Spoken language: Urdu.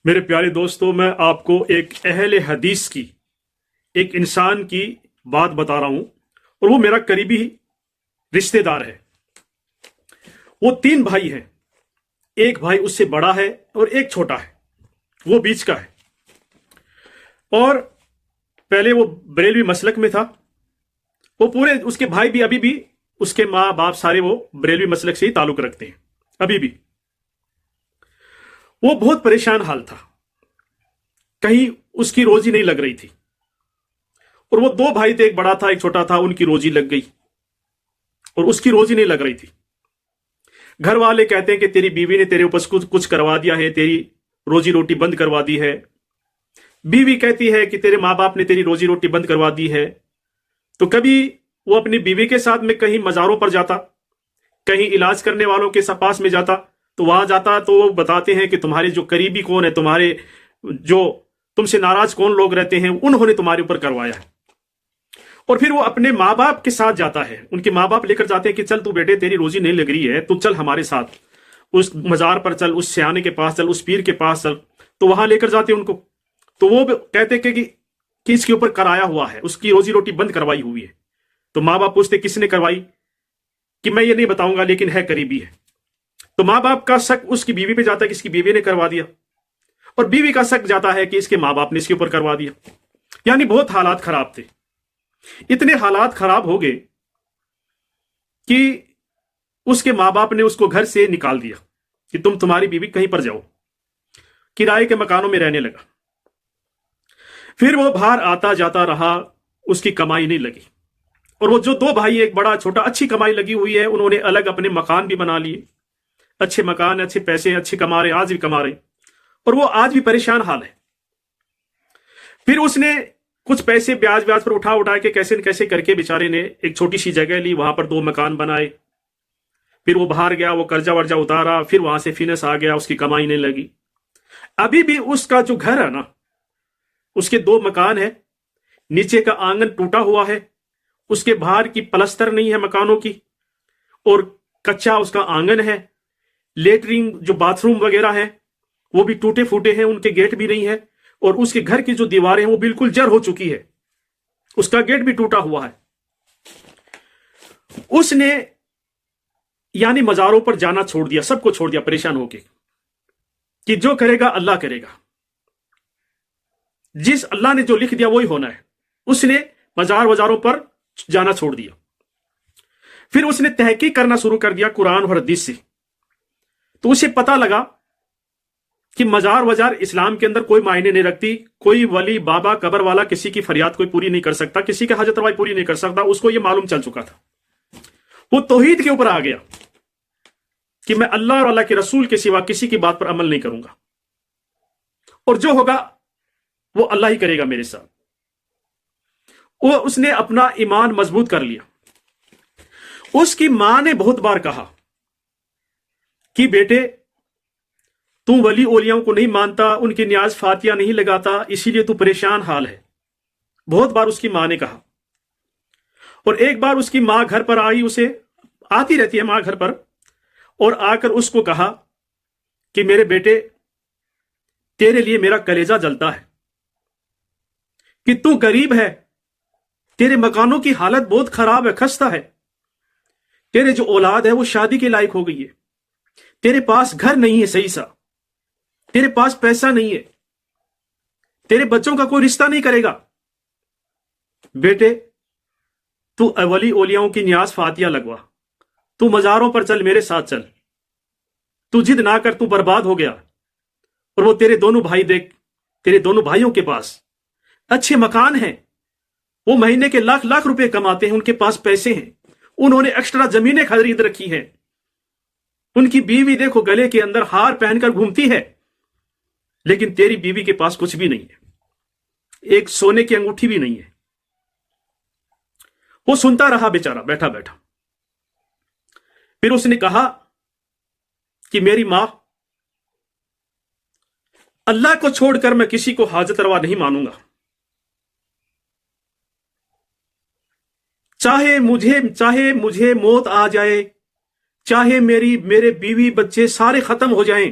میرے پیارے دوستوں، میں آپ کو ایک اہل حدیث کی، ایک انسان کی بات بتا رہا ہوں، اور وہ میرا قریبی رشتہ دار ہے۔ وہ 3 بھائی ہیں، ایک بھائی اس سے بڑا ہے اور ایک چھوٹا ہے، وہ بیچ کا ہے۔ اور پہلے وہ بریلوی مسلک میں تھا، وہ پورے اس کے بھائی بھی ابھی بھی اس کے ماں باپ سارے وہ بریلوی مسلک سے ہی تعلق رکھتے ہیں ابھی بھی۔ وہ بہت پریشان حال تھا، کہیں اس کی روزی نہیں لگ رہی تھی، اور وہ 2 بھائی تھے، ایک بڑا تھا ایک چھوٹا تھا، ان کی روزی لگ گئی اور اس کی روزی نہیں لگ رہی تھی۔ گھر والے کہتے ہیں کہ تیری بیوی نے تیرے اوپر کچھ کروا دیا ہے، تیری روزی روٹی بند کروا دی ہے۔ بیوی کہتی ہے کہ تیرے ماں باپ نے تیری روزی روٹی بند کروا دی ہے۔ تو کبھی وہ اپنی بیوی کے ساتھ میں کہیں مزاروں پر جاتا، کہیں علاج کرنے والوں کے پاس میں جاتا، تو وہاں جاتا تو وہ بتاتے ہیں کہ تمہارے جو قریبی کون ہے، تمہارے جو تم سے ناراض کون لوگ رہتے ہیں، انہوں نے تمہارے اوپر کروایا ہے۔ اور پھر وہ اپنے ماں باپ کے ساتھ جاتا ہے، ان کے ماں باپ لے کر جاتے ہیں کہ چل تو بیٹے، تیری روزی نہیں لگ رہی ہے، تو چل ہمارے ساتھ اس مزار پر چل، اس سیانے کے پاس چل، اس پیر کے پاس چل۔ تو وہاں لے کر جاتے ہیں ان کو، تو وہ کہتے کہ اس کے اوپر کرایا ہوا ہے، اس کی روزی روٹی بند کروائی ہوئی ہے۔ تو ماں باپ پوچھتے کس نے کروائی، کہ میں یہ نہیں بتاؤں گا لیکن ہے قریبی ہے۔ تو ماں باپ کا شک اس کی بیوی پہ جاتا ہے کہ اس کی بیوی نے کروا دیا، اور بیوی کا شک جاتا ہے کہ اس کے ماں باپ نے اس کے اوپر کروا دیا۔ یعنی بہت حالات خراب تھے، اتنے حالات خراب ہو گئے کہ اس کے ماں باپ نے اس کو گھر سے نکال دیا کہ تمہاری بیوی کہیں پر جاؤ، کرائے کے مکانوں میں رہنے لگا۔ پھر وہ باہر آتا جاتا رہا، اس کی کمائی نہیں لگی، اور وہ جو 2 بھائی، ایک بڑا چھوٹا، اچھی کمائی لگی ہوئی ہے، انہوں نے الگ اپنے مکان بھی بنا لیے، اچھے مکان، اچھے پیسے، اچھے کما رہے، آج بھی کما رہے، اور وہ آج بھی پریشان حال ہے۔ پھر اس نے کچھ پیسے بیاج پر اٹھا کے کیسے نہ کیسے کر کے بیچارے نے ایک چھوٹی سی جگہ لی، وہاں پر 2 مکان بنائے۔ پھر وہ باہر گیا، وہ قرضہ ورجہ اتارا، پھر وہاں سے فینس آ گیا، اس کی کمائی نہیں لگی۔ ابھی بھی اس کا جو گھر ہے نا، اس کے 2 مکان ہے، نیچے کا آنگن ٹوٹا ہوا ہے، اس کے باہر کی پلستر نہیں ہے مکانوں کی، اور کچا اس کا آنگن ہے۔ لیٹرین جو باتھ روم وغیرہ ہے وہ بھی ٹوٹے پھوٹے ہیں، ان کے گیٹ بھی نہیں ہے، اور اس کے گھر کی جو دیواریں ہیں وہ بالکل جر ہو چکی ہے، اس کا گیٹ بھی ٹوٹا ہوا ہے۔ اس نے یعنی مزاروں پر جانا چھوڑ دیا، سب کو چھوڑ دیا، پریشان ہو کے کہ جو کرے گا اللہ کرے گا، جس اللہ نے جو لکھ دیا وہی ہونا ہے۔ اس نے وزاروں پر جانا چھوڑ دیا۔ پھر اس نے تحقیق کرنا شروع کر دیا قرآن اور حدیث سے، تو اسے پتا لگا کہ مزار اسلام کے اندر کوئی معنی نہیں رکھتی، کوئی ولی بابا قبر والا کسی کی فریاد کوئی پوری نہیں کر سکتا، کسی کا حاجت روائی پوری نہیں کر سکتا۔ اس کو یہ معلوم چل چکا تھا، وہ توحید کے اوپر آ گیا کہ میں اللہ اور اللہ کے رسول کے سوا کسی کی بات پر عمل نہیں کروں گا، اور جو ہوگا وہ اللہ ہی کرے گا میرے ساتھ۔ اس نے اپنا ایمان مضبوط کر لیا۔ اس کی ماں نے بہت بار کہا کہ بیٹے، تو ولی اولیاء کو نہیں مانتا، ان کی نیاز فاتحہ نہیں لگاتا، اسی لیے تو پریشان حال ہے۔ بہت بار اس کی ماں نے کہا، اور ایک بار اس کی ماں گھر پر آئی، اسے آتی رہتی ہے ماں گھر پر، اور آ کر اس کو کہا کہ میرے بیٹے، تیرے لیے میرا کلیجہ جلتا ہے کہ تو غریب ہے، تیرے مکانوں کی حالت بہت خراب ہے، خستہ ہے، تیرے جو اولاد ہے وہ شادی کے لائق ہو گئی ہے، تیرے پاس گھر نہیں ہے صحیح سا، تیرے پاس پیسہ نہیں ہے، تیرے بچوں کا کوئی رشتہ نہیں کرے گا۔ بیٹے، تو ولی اولیاؤں کی نیاز فاتحہ لگوا، تو مزاروں پر چل، میرے ساتھ چل، تو جد نہ کر، تو برباد ہو گیا۔ اور وہ تیرے دونوں بھائی دیکھ، تیرے دونوں بھائیوں کے پاس اچھے مکان ہیں، وہ مہینے کے لاکھ روپے کماتے ہیں، ان کے پاس پیسے ہیں، انہوں نے ایکسٹرا زمینیں خرید رکھی ہیں، ان کی بیوی دیکھو گلے کے اندر ہار پہن کر گھومتی ہے، لیکن تیری بیوی کے پاس کچھ بھی نہیں ہے، ایک سونے کی انگوٹھی بھی نہیں ہے۔ وہ سنتا رہا بیچارہ بیٹھا بیٹھا۔ پھر اس نے کہا کہ میری ماں، اللہ کو چھوڑ کر میں کسی کو حاجت روا نہیں مانوں گا، چاہے مجھے موت آ جائے، چاہے میرے بیوی بچے سارے ختم ہو جائیں،